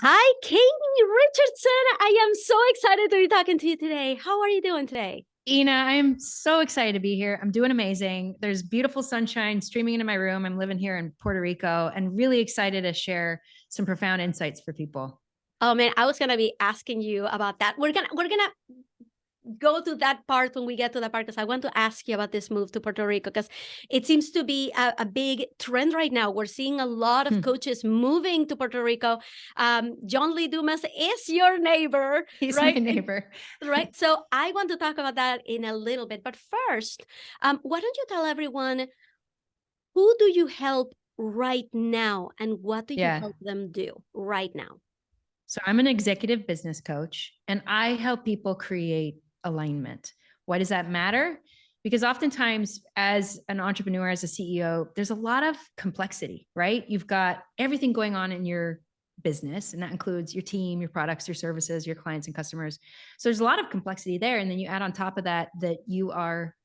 Hi, Katie Richardson. I am so excited to be talking to you today. How are you doing today? Ina, I'm so excited to be here. I'm doing amazing. There's beautiful sunshine streaming into my room. I'm living here in Puerto Rico and really excited to share some profound insights for people. Oh man, I was gonna be asking you about that. We're gonna go to that part when we get to that part because I want to ask you about this move to Puerto Rico because it seems to be a big trend right now. We're seeing a lot of coaches moving to Puerto Rico. John Lee Dumas is your neighbor, He's my right? neighbor. Right. So I want to talk about that in a little bit. But first, why don't you tell everyone who do you help right now and what do you Yeah. help them do right now? So I'm an executive business coach and I help people create alignment. Why does that matter? Because oftentimes, as an entrepreneur, as a CEO, there's a lot of complexity, right? You've got everything going on in your business, and that includes your team, your products, your services, your clients, and customers. So there's a lot of complexity there. And then you add on top of that, that you are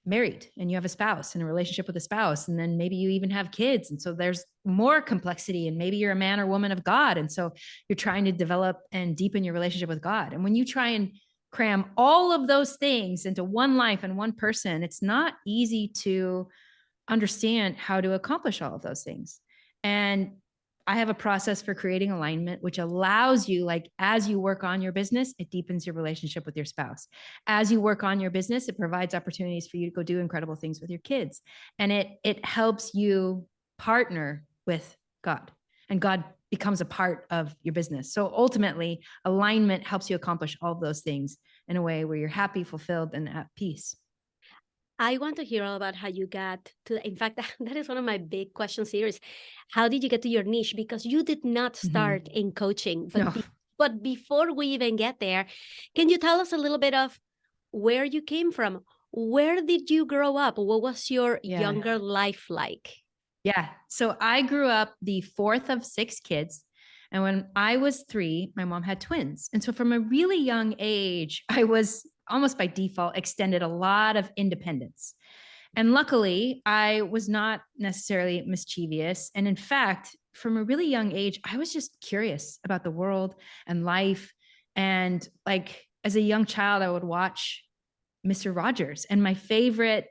married and you have a spouse and a relationship with a spouse, and then maybe you even have kids, and so there's more complexity, and maybe you're a man or woman of God, and so you're trying to develop and deepen your relationship with God. And when you try and cram all of those things into one life and one person, it's not easy to understand how to accomplish all of those things. And I have a process for creating alignment, which allows you, like, as you work on your business, it deepens your relationship with your spouse. As you work on your business, it provides opportunities for you to go do incredible things with your kids. And it helps you partner with God, and God becomes a part of your business. So ultimately, alignment helps you accomplish all of those things in a way where you're happy, fulfilled, and at peace. I want to hear all about how you got to, in fact, that is one of my big questions here is how did you get to your niche? Because you did not Mm-hmm. start in coaching, No. but before we even get there, can you tell us a little bit of where you came from? Where did you grow up? What was your Yeah. younger life like? Yeah. So I grew up the fourth of six kids. And when I was 3, my mom had twins. And so from a really young age, I was almost by default extended a lot of independence. And luckily, I was not necessarily mischievous. And in fact, from a really young age, I was just curious about the world and life. And like as a young child, I would watch Mr. Rogers. And my favorite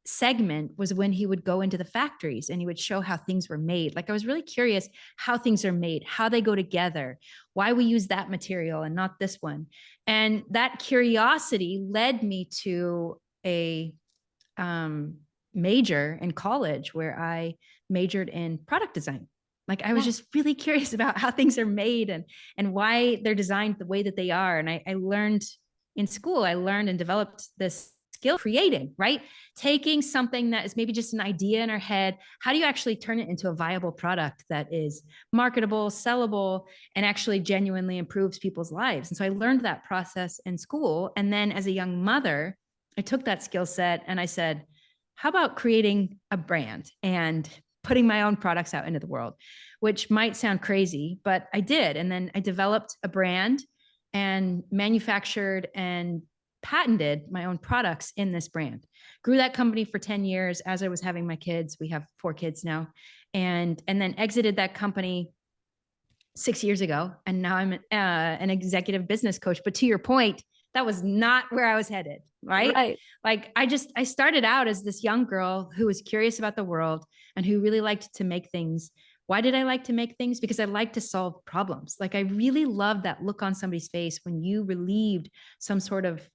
segment was when he would go into the factories and he would show how things were made. Like I was really curious how things are made, how they go together, why we use that material and not this one. And that curiosity led me to a major in college where I majored in product design. Like I was Yeah. just really curious about how things are made and why they're designed the way that they are. And I learned in school, I learned and developed this skill creating, right? Taking something that is maybe just an idea in our head. How do you actually turn it into a viable product that is marketable, sellable, and actually genuinely improves people's lives? And so I learned that process in school. And then as a young mother, I took that skill set and I said, how about creating a brand and putting my own products out into the world, which might sound crazy, but I did. And then I developed a brand and manufactured and patented my own products in this brand. Grew that company for 10 years as I was having my kids. We have 4 kids now. And then exited that company 6 years ago. And now I'm an executive business coach. But to your point, that was not where I was headed, right? Right. Like I started out as this young girl who was curious about the world and who really liked to make things. Why did I like to make things? Because I like to solve problems. Like I really loved that look on somebody's face when you relieved some sort of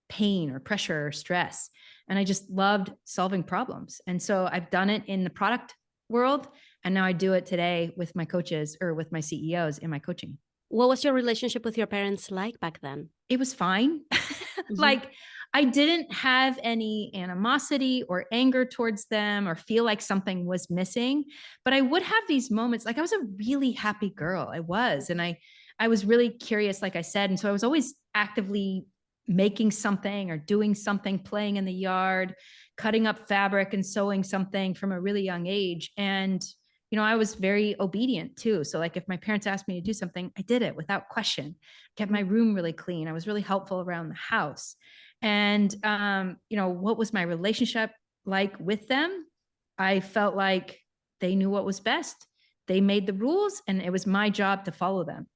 pain or pressure or stress. And I just loved solving problems. And so I've done it in the product world. And now I do it today with my coaches or with my CEOs in my coaching. What was your relationship with your parents like back then? It was fine. Mhm. Like I didn't have any animosity or anger towards them or feel like something was missing, but I would have these moments. Like I was a really happy girl. I was, and I was really curious, like I said. And so I was always actively making something or doing something, playing in the yard, cutting up fabric and sewing something from a really young age. And I was very obedient too. So like if my parents asked me to do something, I did it without question. Kept my room really clean. I was really helpful around the house. And what was my relationship like with them? I felt like they knew what was best. They made the rules and it was my job to follow them.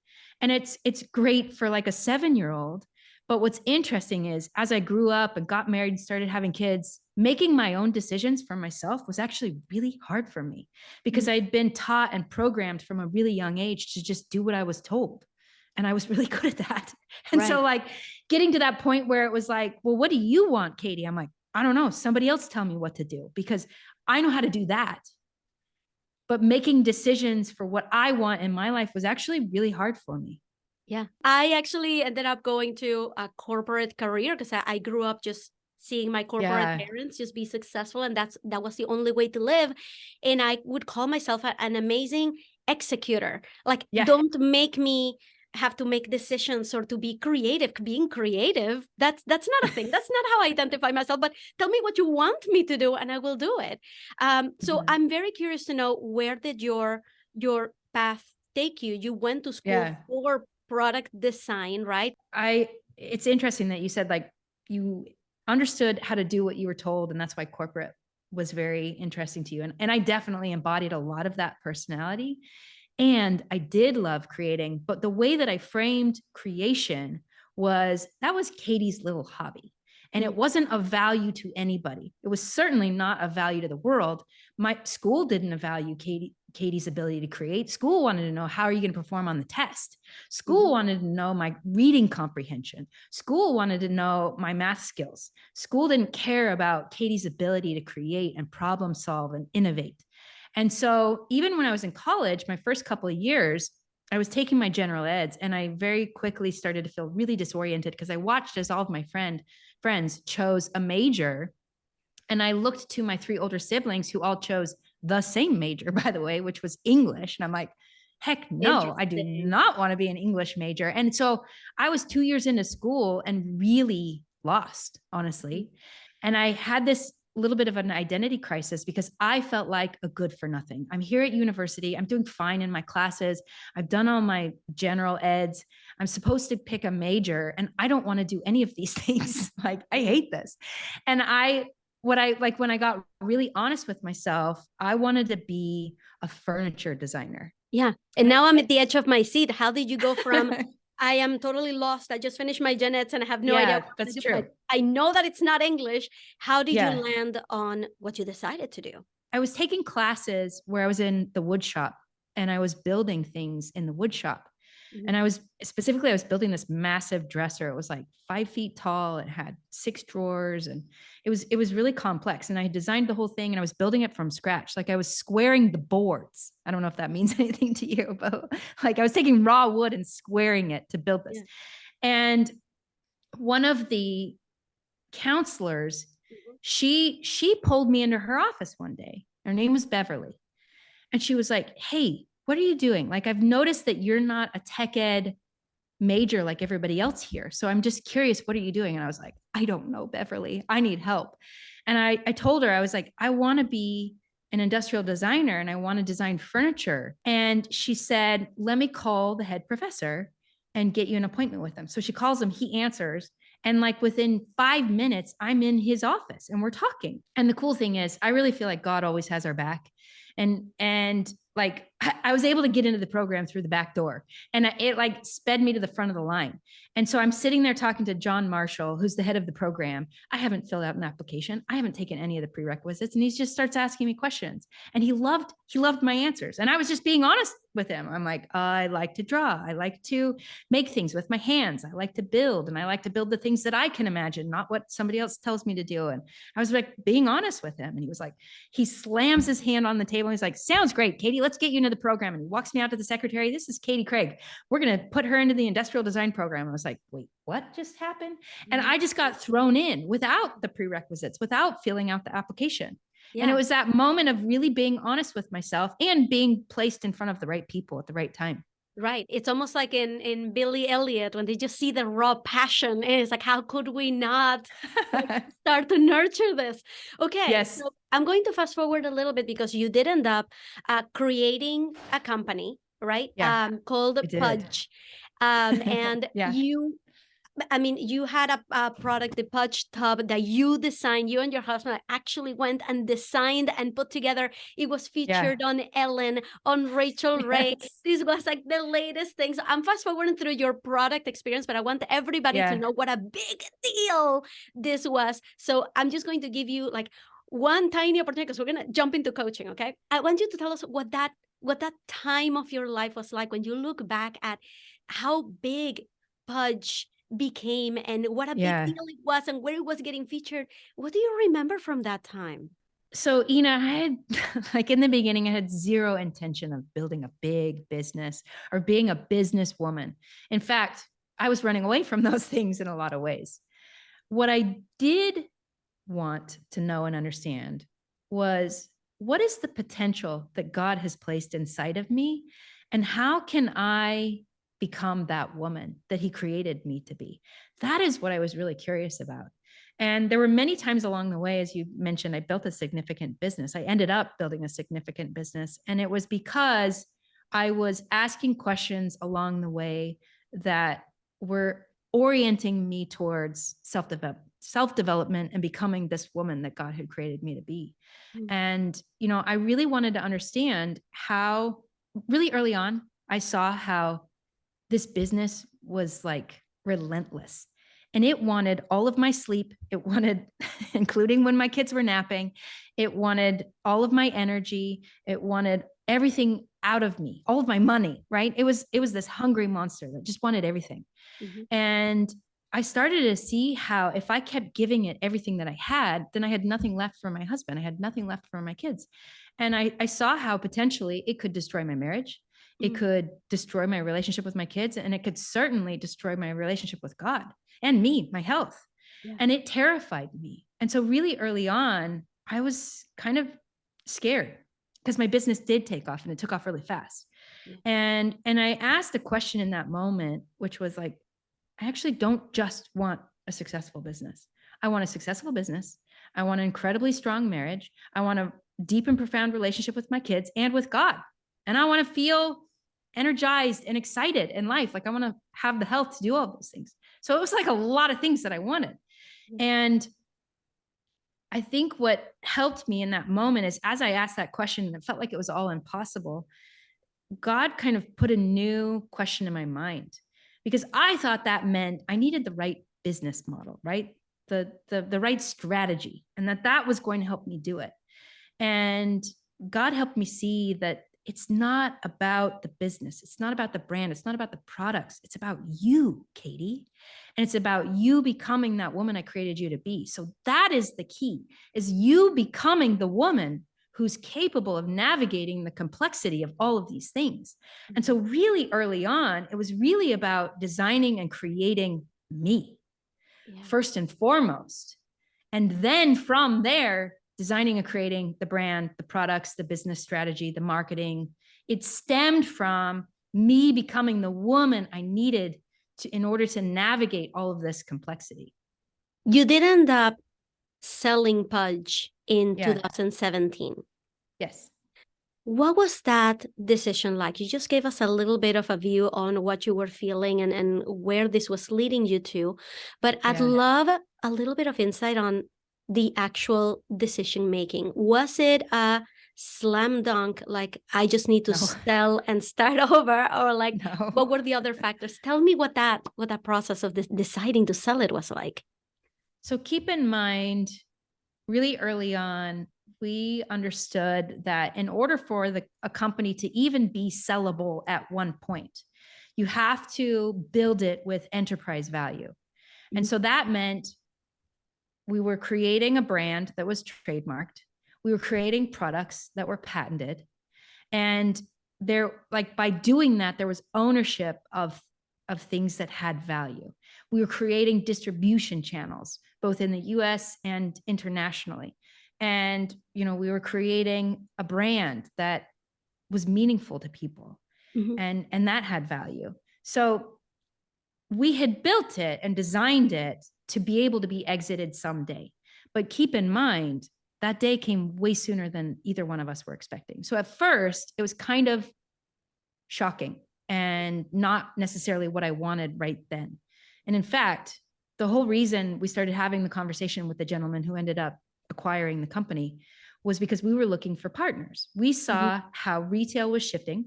And it's great for like a 7-year-old. But what's interesting is as I grew up and got married and started having kids, making my own decisions for myself was actually really hard for me because I'd been taught and programmed from a really young age to just do what I was told. And I was really good at that. And so like getting to that point where it was like, well, what do you want, Katie? I'm like, I don't know. Somebody else tell me what to do because I know how to do that. But making decisions for what I want in my life was actually really hard for me. Yeah. I actually ended up going to a corporate career because I grew up just seeing my corporate parents just be successful, and that was the only way to live. And I would call myself an amazing executor. Like, don't make me have to make decisions or to be creative. Being creative, that's not a thing. That's not how I identify myself. But tell me what you want me to do and I will do it. So I'm very curious to know, where did your path take you? You went to school for product design, right? It's interesting that you said like you understood how to do what you were told, and that's why corporate was very interesting to you. And I definitely embodied a lot of that personality. And I did love creating, but the way that I framed creation was that was Katie's little hobby. And it wasn't of value to anybody. It was certainly not of value to the world. My school didn't value Katie's ability to create. School wanted to know, how are you going to perform on the test? School wanted to know my reading comprehension. School wanted to know my math skills. School didn't care about Katie's ability to create and problem solve and innovate. And so even when I was in college, my first couple of years, I was taking my general eds, and I very quickly started to feel really disoriented because I watched as all of my friends chose a major. And I looked to my 3 older siblings who all chose the same major, by the way, which was English. And I'm like, heck no, I do not want to be an English major. And so I was 2 years into school and really lost, honestly. And I had this little bit of an identity crisis because I felt like a good for nothing. I'm here at university. I'm doing fine in my classes. I've done all my general eds. I'm supposed to pick a major, and I don't want to do any of these things. Like, I hate this. And when I got really honest with myself, I wanted to be a furniture designer. Yeah. And now I'm at the edge of my seat. How did you go from I am totally lost, I just finished my gen eds and I have no idea what that's to do, true. but I know that it's not English. How did you land on what you decided to do? I was taking classes where I was in the wood shop and I was building things in the wood shop. And I was building this massive dresser. It was like 5 feet tall. It had 6 drawers, and it was really complex. And I designed the whole thing, and I was building it from scratch. Like, I was squaring the boards. I don't know if that means anything to you, but like, I was taking raw wood and squaring it to build this. And one of the counselors, she pulled me into her office one day. Her name was Beverly. And she was like, hey, what are you doing? Like, I've noticed that you're not a tech ed major like everybody else here. So I'm just curious, what are you doing? And I was like, I don't know, Beverly, I need help. And I told her, I was like, I want to be an industrial designer and I want to design furniture. And she said, let me call the head professor and get you an appointment with him. So she calls him, he answers. And like within 5 minutes, I'm in his office and we're talking. And the cool thing is, I really feel like God always has our back. And like, I was able to get into the program through the back door, and it like sped me to the front of the line. And so I'm sitting there talking to John Marshall, who's the head of the program. I haven't filled out an application. I haven't taken any of the prerequisites. And he just starts asking me questions, and he loved my answers. And I was just being honest with him. I'm like, I like to draw. I like to make things with my hands. I like to build, and I like to build the things that I can imagine, not what somebody else tells me to do. And I was like being honest with him. And he was like, he slams his hand on the table. And he's like, sounds great, Katie, let's get you into the program. And he walks me out to the secretary. This is Katie Craig. We're going to put her into the industrial design program. I was like, wait, what just happened? And I just got thrown in without the prerequisites, without filling out the application. Yeah. And it was that moment of really being honest with myself and being placed in front of the right people at the right time. Right. It's almost like in Billy Elliot, when they just see the raw passion. And it's like, how could we not start to nurture this? Okay. Yes. So I'm going to fast forward a little bit, because you did end up creating a company, right? Yeah, called Pudge. And I mean, you had a product, the Pudge Tub, that you designed. You and your husband actually went and designed and put together. It was Yeah. featured on Ellen, on Rachel Ray. Yes. This was like the latest thing. So I'm fast forwarding through your product experience, but I want everybody to Yeah. know what a big deal this was. So I'm just going to give you like one tiny opportunity, because we're going to jump into coaching. Okay. I want you to tell us what that time of your life was like when you look back at how big Pudge became and what a big Yeah. deal it was and where it was getting featured. What do you remember from that time? So, Ina, I had like in the beginning, I had zero intention of building a big business or being a businesswoman. In fact, I was running away from those things in a lot of ways. What I did want to know and understand was, what is the potential that God has placed inside of me? And how can I become that woman that He created me to be? That is what I was really curious about. And there were many times along the way, as you mentioned, I built a significant business. I ended up building a significant business. And it was because I was asking questions along the way that were orienting me towards self-development and becoming this woman that God had created me to be. Mm. And, I really wanted to understand how, really early on, I saw how this business was like relentless. And it wanted all of my sleep. It wanted, including when my kids were napping, it wanted all of my energy. It wanted everything out of me, all of my money, right? It was this hungry monster that just wanted everything. Mm-hmm. And I started to see how if I kept giving it everything that I had, then I had nothing left for my husband. I had nothing left for my kids. And I saw how potentially it could destroy my marriage. It could destroy my relationship with my kids, and it could certainly destroy my relationship with God and me, my health. Yeah. And it terrified me. And so really early on, I was kind of scared because my business did take off, and it took off really fast. Yeah. And I asked a question in that moment, which was like, I actually don't just want a successful business. I want a successful business. I want an incredibly strong marriage. I want a deep and profound relationship with my kids and with God. And I want to feel energized and excited in life. Like I want to have the health to do all those things. So it was like a lot of things that I wanted. And I think what helped me in that moment is, as I asked that question, and it felt like it was all impossible, God kind of put a new question in my mind, because I thought that meant I needed the right business model, right? The right strategy, and that was going to help me do it. And God helped me see that it's not about the business. It's not about the brand. It's not about the products. It's about you, Katie. And it's about you becoming that woman I created you to be. So that is the key, is you becoming the woman who's capable of navigating the complexity of all of these things. And so really early on, it was really about designing and creating me, first and foremost. And then from there, designing and creating the brand, the products, the business strategy, the marketing. It stemmed from me becoming the woman I needed in order to navigate all of this complexity. You did end up selling Pudge in 2017. Yes. What was that decision like? You just gave us a little bit of a view on what you were feeling and where this was leading you to, but I'd love a little bit of insight on the actual decision making. Was it a slam dunk, like I just need to sell and start over, or like what were the other factors? Tell me what that process of deciding to sell it was like. So keep in mind, really early on, we understood that in order for a company to even be sellable at one point, you have to build it with enterprise value. And so that meant we were creating a brand that was trademarked. We were creating products that were patented. And by doing that, there was ownership of things that had value. We were creating distribution channels, both in the US and internationally. And, we were creating a brand that was meaningful to people, and that had value. So we had built it and designed it to be able to be exited someday. But keep in mind, that day came way sooner than either one of us were expecting. So at first, it was kind of shocking and not necessarily what I wanted right then. And in fact, the whole reason we started having the conversation with the gentleman who ended up acquiring the company was because we were looking for partners. We saw how retail was shifting,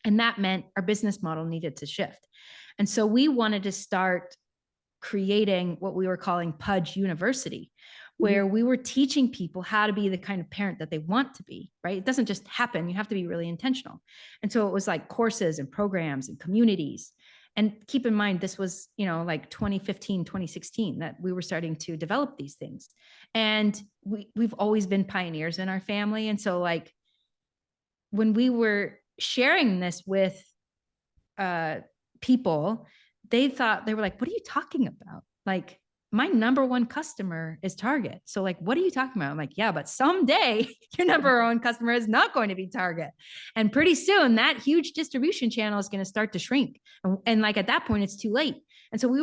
and that meant our business model needed to shift. And so we wanted to start creating what we were calling Pudge University, where we were teaching people how to be the kind of parent that they want to be, right? It doesn't just happen. You have to be really intentional. And so it was like courses and programs and communities. And keep in mind, this was, like 2015, 2016 that we were starting to develop these things. And we've always been pioneers in our family. And so like when we were sharing this with people, they were like, what are you talking about? Like, my number one customer is Target. So like, what are you talking about? I'm like, yeah, but someday your number one customer is not going to be Target. And pretty soon that huge distribution channel is going to start to shrink. And like, at that point, it's too late. And so we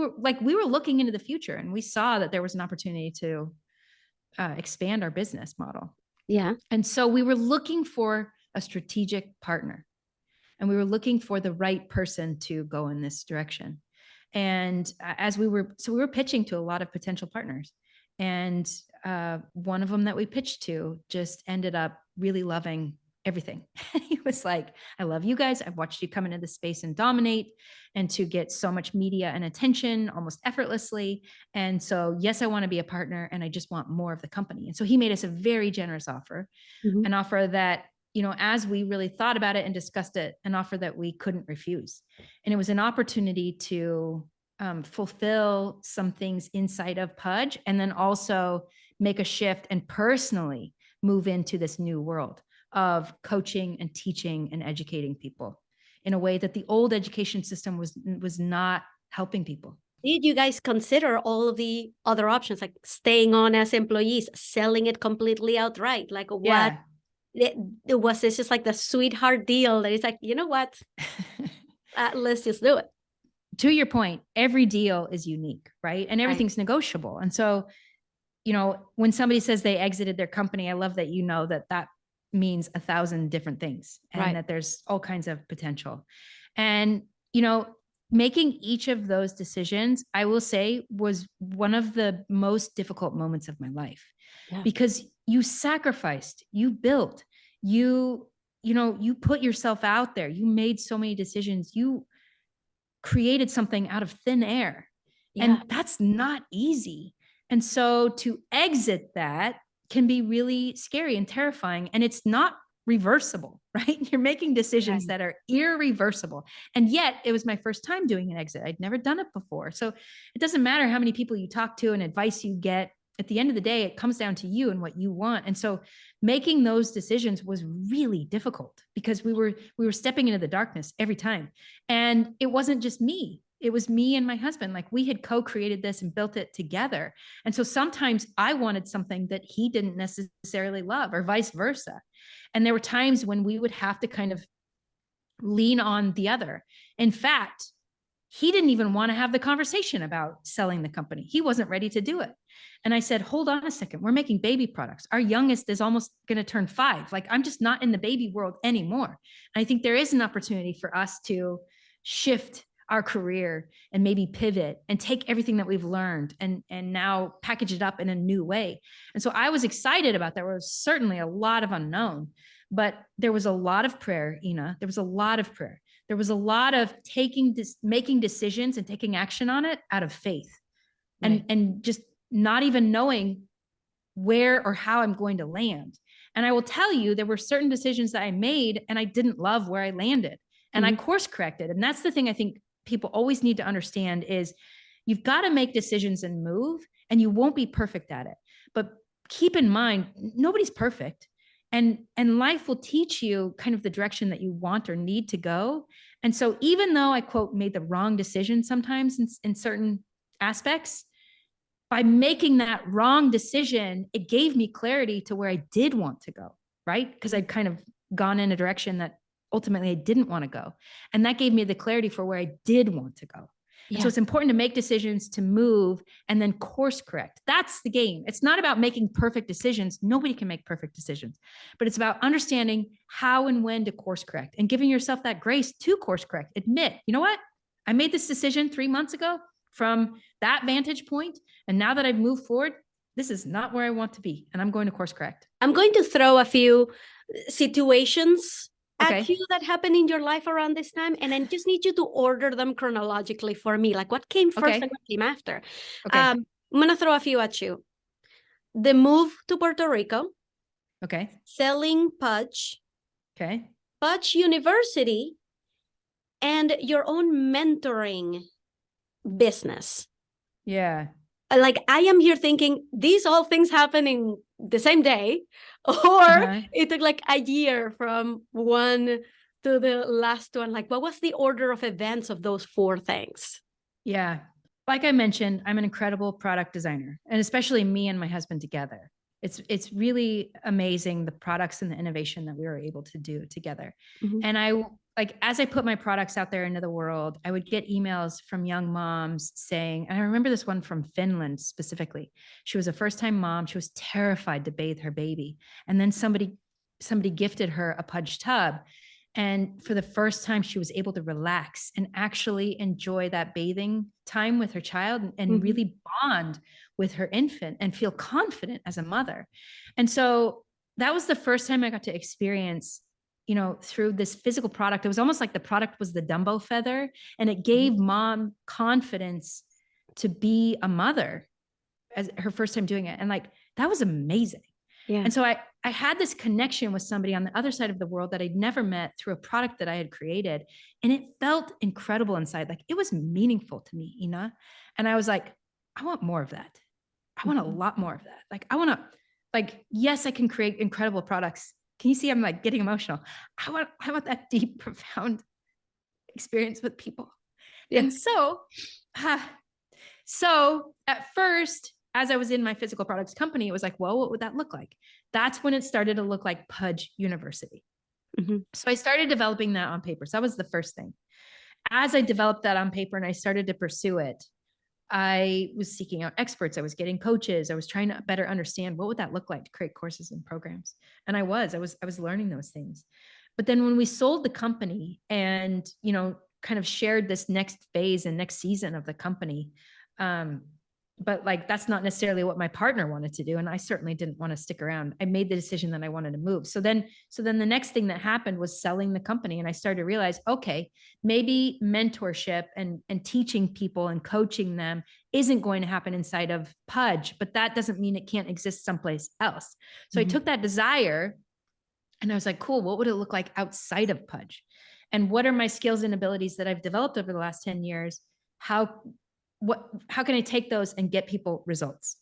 were looking into the future, and we saw that there was an opportunity to expand our business model. Yeah. And so we were looking for a strategic partner, and we were looking for the right person to go in this direction. And we were pitching to a lot of potential partners. And one of them that we pitched to just ended up really loving everything. He was like, I love you guys. I've watched you come into the space and dominate, and to get so much media and attention almost effortlessly. And so, yes, I want to be a partner, and I just want more of the company. And so he made us a very generous offer, an offer that, as we really thought about it and discussed it, an offer that we couldn't refuse. And it was an opportunity to fulfill some things inside of Pudge, and then also make a shift and personally move into this new world of coaching and teaching and educating people in a way that the old education system was not helping people. Did you guys consider all of the other options, like staying on as employees, selling it completely outright? Like what? It was this just like the sweetheart deal that is like, you know what? Let's just do it. To your point, every deal is unique, right? And everything's negotiable. And so, when somebody says they exited their company, I love that that means 1,000 different things, and that there's all kinds of potential. And, making each of those decisions, I will say, was one of the most difficult moments of my life, because you sacrificed, you built, you put yourself out there, you made so many decisions, you created something out of thin air, and that's not easy. And so to exit that can be really scary and terrifying, and it's not reversible, right? You're making decisions that are irreversible. And yet it was my first time doing an exit. I'd never done it before. So it doesn't matter how many people you talk to and advice you get. At the end of the day, it comes down to you and what you want. And so making those decisions was really difficult, because we were stepping into the darkness every time. And it wasn't just me. It was me and my husband. Like, we had co-created this and built it together. And so sometimes I wanted something that he didn't necessarily love, or vice versa. And there were times when we would have to kind of lean on the other. In fact, he didn't even want to have the conversation about selling the company. He wasn't ready to do it. And I said, hold on a second. We're making baby products. Our youngest is almost going to turn 5. Like, I'm just not in the baby world anymore. And I think there is an opportunity for us to shift our career and maybe pivot and take everything that we've learned and now package it up in a new way. And so I was excited about that. There was certainly a lot of unknown, but there was a lot of prayer, Ina. There was a lot of prayer. There was a lot of making decisions and taking action on it out of faith, and just not even knowing where or how I'm going to land. And I will tell you, there were certain decisions that I made and I didn't love where I landed, and I course corrected. And that's the thing I think people always need to understand is you've got to make decisions and move, and you won't be perfect at it. But keep in mind, nobody's perfect. And life will teach you kind of the direction that you want or need to go. And so even though I, quote, made the wrong decision sometimes in certain aspects, by making that wrong decision, it gave me clarity to where I did want to go, right? Because I'd kind of gone in a direction that ultimately I didn't want to go. And that gave me the clarity for where I did want to go. And so it's important to make decisions, to move, and then course correct. That's the game. It's not about making perfect decisions. Nobody can make perfect decisions, but it's about understanding how and when to course correct and giving yourself that grace to course correct. Admit, you know what? I made this decision 3 months ago. from that vantage point. And now that I've moved forward, this is not where I want to be. And I'm going to course correct. I'm going to throw a few situations Okay. at you that happened in your life around this time. And I just need you to order them chronologically for me. Like what came first Okay. and what came after. Okay. I'm going to throw a few at you. The move to Puerto Rico. Okay. Selling Pudge. Okay. Pudge University. And your own mentoring business. Yeah. Like I am here thinking these all things happen in the same day, or it took like a year from one to the last one. Like what was the order of events of those four things? Yeah. Like I mentioned, I'm an incredible product designer, and especially me and my husband together. It's really amazing the products and the innovation that we were able to do together. Mm-hmm. And as I put my products out there into the world, I would get emails from young moms saying, and I remember this one from Finland specifically. She was a first-time mom. She was terrified to bathe her baby. And then somebody gifted her a Pudge tub. And for the first time, she was able to relax and actually enjoy that bathing time with her child and really bond with her infant and feel confident as a mother. And so that was the first time I got to experience, through this physical product. It was almost like the product was the Dumbo feather, and it gave mom confidence to be a mother as her first time doing it. And like, that was amazing. Yeah. And so I had this connection with somebody on the other side of the world that I'd never met through a product that I had created. And it felt incredible inside. Like it was meaningful to me, Ina. And I was like, I want more of that. I want a lot more of that. Like, I want to, like, yes, I can create incredible products. Can you see I'm like getting emotional? I want that deep, profound experience with people. Yeah. And so at first, as I was in my physical products company, it was like, well, what would that look like? That's when it started to look like Pudge University. So I started developing that on paper. So that was the first thing. As I developed that on paper and I started to pursue it, I was seeking out experts. I was getting coaches. I was trying to better understand what would that look like to create courses and programs. And I was learning those things. But then when we sold the company and, kind of shared this next phase and next season of the company, but like, that's not necessarily what my partner wanted to do. And I certainly didn't want to stick around. I made the decision that I wanted to move. So then the next thing that happened was selling the company. And I started to realize, okay, maybe mentorship and teaching people and coaching them isn't going to happen inside of Pudge, but that doesn't mean it can't exist someplace else. So I took that desire and I was like, cool, what would it look like outside of Pudge? And what are my skills and abilities that I've developed over the last 10 years? How can I take those and get people results?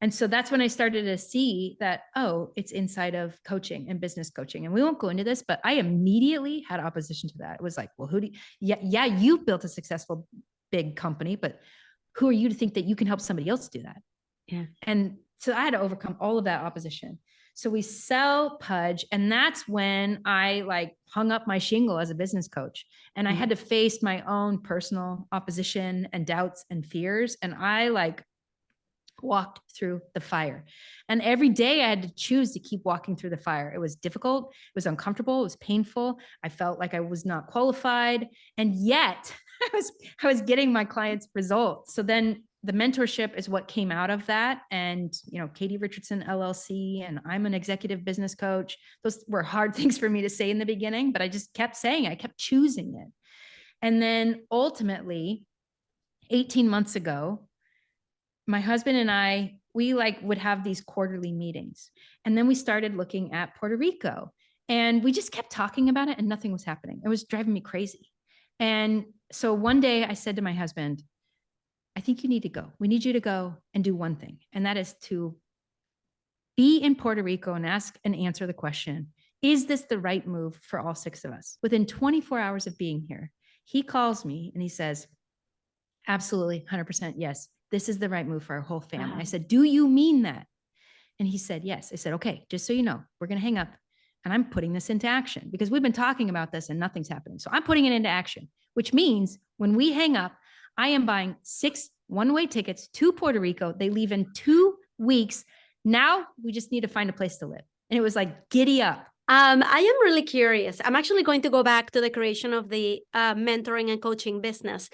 And so that's when I started to see that, oh, it's inside of coaching and business coaching. And we won't go into this, but I immediately had opposition to that. It was like, well, you've built a successful big company, but who are you to think that you can help somebody else do that? Yeah. And so I had to overcome all of that opposition. So we sell Pudge, and that's when I like hung up my shingle as a business coach, and I had to face my own personal opposition and doubts and fears. And I like walked through the fire, and every day I had to choose to keep walking through the fire. It was difficult. It was uncomfortable. It was painful. I felt like I was not qualified, and yet I was getting my clients results. So then the mentorship is what came out of that. And, Katie Richardson, LLC, and I'm an executive business coach. Those were hard things for me to say in the beginning, but I just kept saying, I kept choosing it. And then ultimately 18 months ago, my husband and I, we would have these quarterly meetings. And then we started looking at Puerto Rico, and we just kept talking about it and nothing was happening. It was driving me crazy. And so one day I said to my husband, I think you need to go. We need you to go and do one thing. And that is to be in Puerto Rico and ask and answer the question, is this the right move for all 6 of us? Within 24 hours of being here, he calls me and he says, absolutely, 100% yes. This is the right move for our whole family. I said, do you mean that? And he said, yes. I said, okay, just so you know, we're going to hang up and I'm putting this into action because we've been talking about this and nothing's happening. So I'm putting it into action, which means when we hang up, I am buying 6 one-way tickets to Puerto Rico. They leave in 2 weeks. Now we just need to find a place to live. And it was like, giddy up. I am really curious. I'm actually going to go back to the creation of the mentoring and coaching business.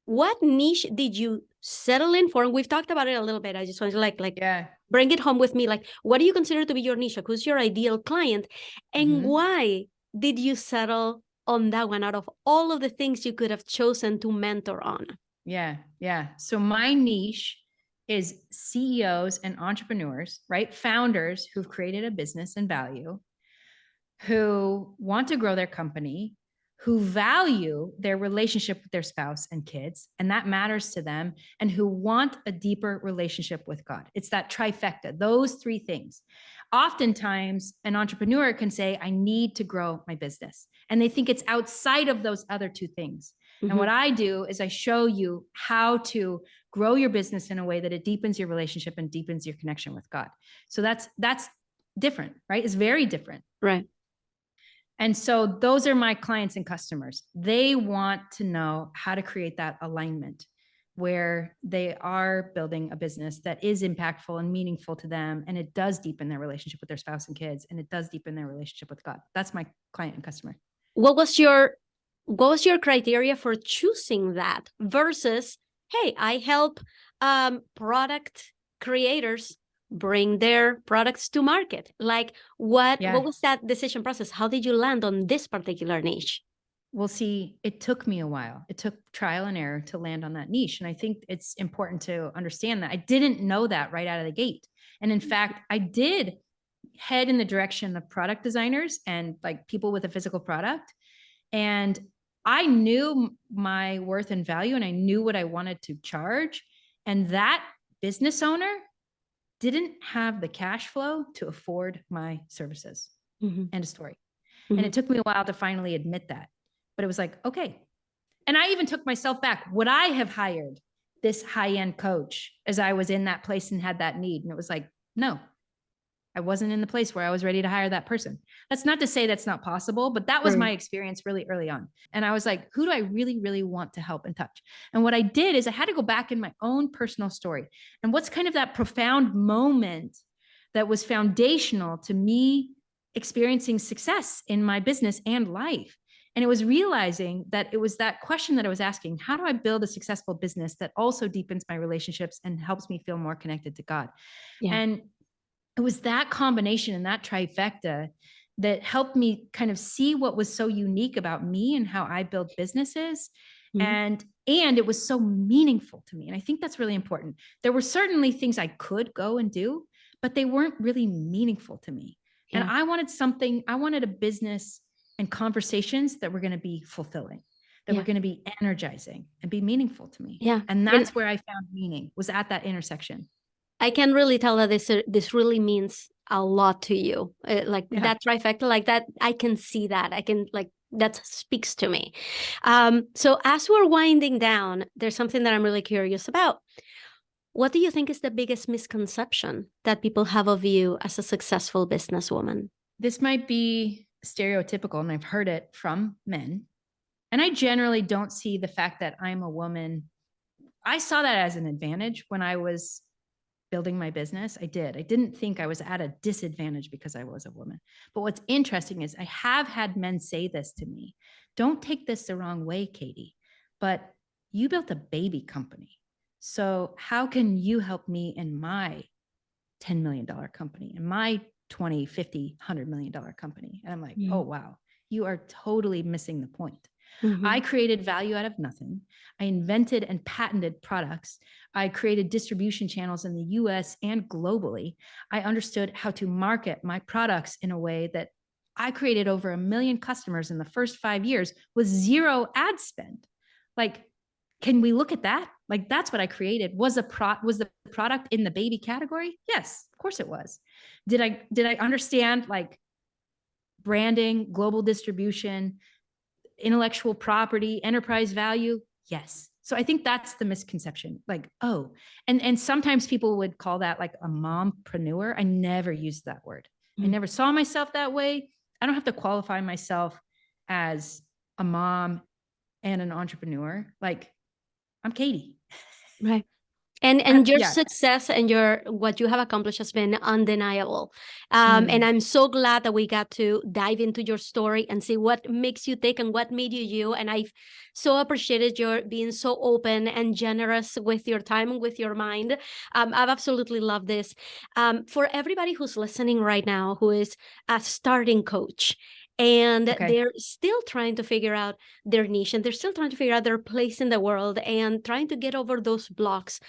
what niche did you settle in for? And we've talked about it a little bit. I just want to Yeah. bring it home with me. Like, what do you consider to be your niche? Like, who's your ideal client? And why did you settle on that one out of all of the things you could have chosen to mentor on? Yeah. Yeah. So my niche is CEOs and entrepreneurs, right? Founders who've created a business and value, who want to grow their company, who value their relationship with their spouse and kids, and that matters to them, and who want a deeper relationship with God. It's that trifecta, those three things. Oftentimes, an entrepreneur can say, I need to grow my business. And they think it's outside of those other two things. And what I do is I show you how to grow your business in a way that it deepens your relationship and deepens your connection with God. So that's different, right? It's very different. Right. And so those are my clients and customers. They want to know how to create that alignment where they are building a business that is impactful and meaningful to them. And it does deepen their relationship with their spouse and kids. And it does deepen their relationship with God. That's my client and customer. What was your criteria for choosing that versus, hey, I help product creators bring their products to market? Like, what was that decision process? How did you land on this particular niche? Well, see, it took me a while. It took trial and error to land on that niche. And I think it's important to understand that I didn't know that right out of the gate. And in fact, I did head in the direction of product designers and like people with a physical product. And I knew my worth and value, and I knew what I wanted to charge. And that business owner didn't have the cash flow to afford my services. End of story. And it took me a while to finally admit that. But it was like, okay. And I even took myself back. Would I have hired this high-end coach as I was in that place and had that need? And it was like, no, I wasn't in the place where I was ready to hire that person. That's not to say that's not possible, but that was my experience really early on. And I was like, who do I really, really want to help and touch? And what I did is I had to go back in my own personal story. And what's kind of that profound moment that was foundational to me experiencing success in my business and life? And it was realizing that it was that question that I was asking, how do I build a successful business that also deepens my relationships and helps me feel more connected to God? Yeah. And it was that combination and that trifecta that helped me kind of see what was so unique about me and how I build businesses. And it was so meaningful to me. And I think that's really important. There were certainly things I could go and do, but they weren't really meaningful to me. Yeah. And I wanted a business and conversations that were going to be fulfilling, that were going to be energizing and be meaningful to me. Yeah. And that's where I found meaning, was at that intersection. I can really tell that this really means a lot to you. That trifecta, like that, I can see that. I can that speaks to me. So as we're winding down, there's something that I'm really curious about. What do you think is the biggest misconception that people have of you as a successful businesswoman? This might be stereotypical, and I've heard it from men. And I generally don't see the fact that I'm a woman. I saw that as an advantage when I was building my business. I didn't think I was at a disadvantage because I was a woman. But what's interesting is I have had men say this to me. Don't take this the wrong way, Katie, but you built a baby company. So how can you help me in my $10 million company, in my 20, 50, $100 million company? And I'm like, oh, wow, you are totally missing the point. I created value out of nothing. I invented and patented products. I created distribution channels in the US and globally. I understood how to market my products in a way that I created over 1 million customers in the first 5 years with zero ad spend. Like, can we look at that? Like, that's what I created. Was the product in the baby category? Yes, of course it was. Did I understand like branding, global distribution, intellectual property, enterprise value? Yes. So I think that's the misconception. Like, oh, and sometimes people would call that like a mompreneur. I never used that word. I never saw myself that way. I don't have to qualify myself as a mom and an entrepreneur. Like, I'm Katie. Right. And your Yeah. success and what you have accomplished has been undeniable. And I'm so glad that we got to dive into your story and see what makes you tick and what made you you. And I've so appreciated your being so open and generous with your time and with your mind. I've absolutely loved this. For everybody who's listening right now, who is a starting coach, and they're still trying to figure out their niche, and they're still trying to figure out their place in the world and trying to get over those blocks,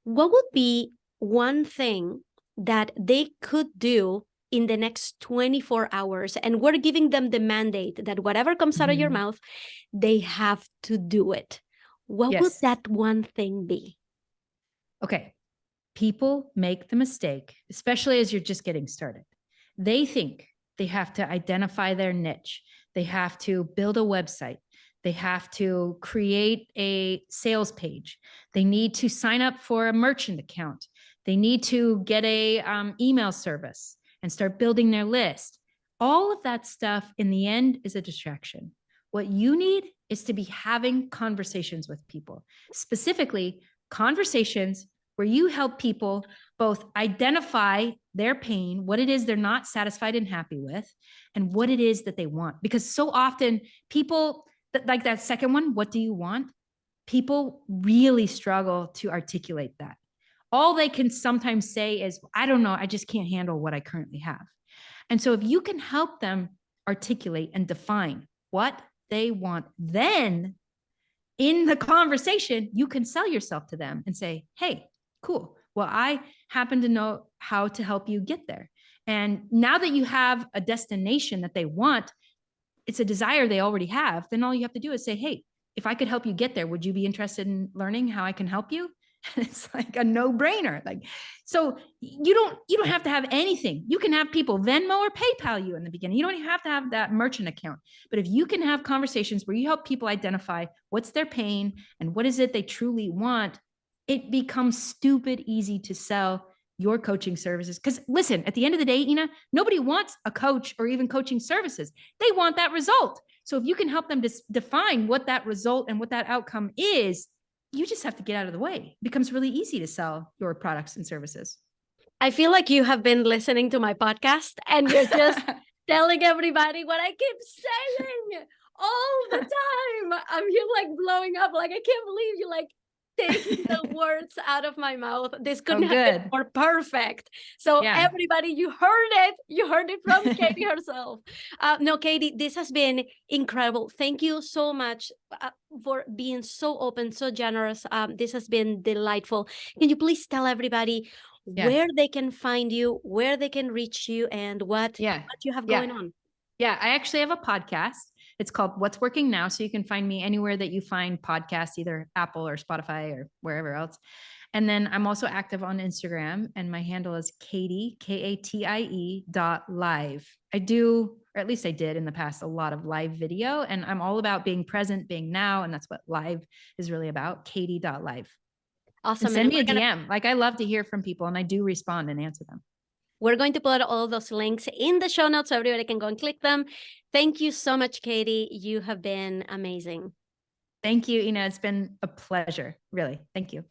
what would be one thing that they could do in the next 24 hours? And we're giving them the mandate that whatever comes out of your mouth, they have to do it. What would that one thing be? Okay. People make the mistake, especially as you're just getting started. They think they have to identify their niche. They have to build a website. They have to create a sales page. They need to sign up for a merchant account. They need to get a email service and start building their list. All of that stuff in the end is a distraction. What you need is to be having conversations with people, specifically conversations where you help people both identify their pain, what it is they're not satisfied and happy with, and what it is that they want. Because so often people, like that second one, what do you want? People really struggle to articulate that. All they can sometimes say is, I don't know, I just can't handle what I currently have. And so if you can help them articulate and define what they want, then in the conversation, you can sell yourself to them and say, hey, cool. Well, I happen to know how to help you get there. And now that you have a destination that they want, it's a desire they already have, then all you have to do is say, hey, if I could help you get there, would you be interested in learning how I can help you? It's like a no-brainer. Like, so you don't have to have anything. You can have people Venmo or PayPal you in the beginning. You don't even have to have that merchant account. But if you can have conversations where you help people identify what's their pain and what is it they truly want, it becomes stupid easy to sell your coaching services. Because listen, at the end of the day, Ina, nobody wants a coach or even coaching services. They want that result. So if you can help them define what that result and what that outcome is, you just have to get out of the way. It becomes really easy to sell your products and services. I feel like you have been listening to my podcast and you're just telling everybody what I keep saying all the time. I'm here like blowing up. Like, I can't believe you like taking the words out of my mouth. This couldn't have been more perfect. So everybody, you heard it. You heard it from Katie herself. No, Katie, this has been incredible. Thank you so much for being so open, so generous. This has been delightful. Can you please tell everybody where they can find you, where they can reach you, and what you have going on? Yeah, I actually have a podcast. It's called What's Working Now. So you can find me anywhere that you find podcasts, either Apple or Spotify or wherever else. And then I'm also active on Instagram, and my handle is Katie, KATIE.live. I do, or at least I did in the past, a lot of live video, and I'm all about being present, being now. And that's what live is really about, Katie.live. Awesome. And send me a DM. Like, I love to hear from people, and I do respond and answer them. We're going to put all those links in the show notes so everybody can go and click them. Thank you so much, Katie. You have been amazing. Thank you, Ina. It's been a pleasure, really. Thank you.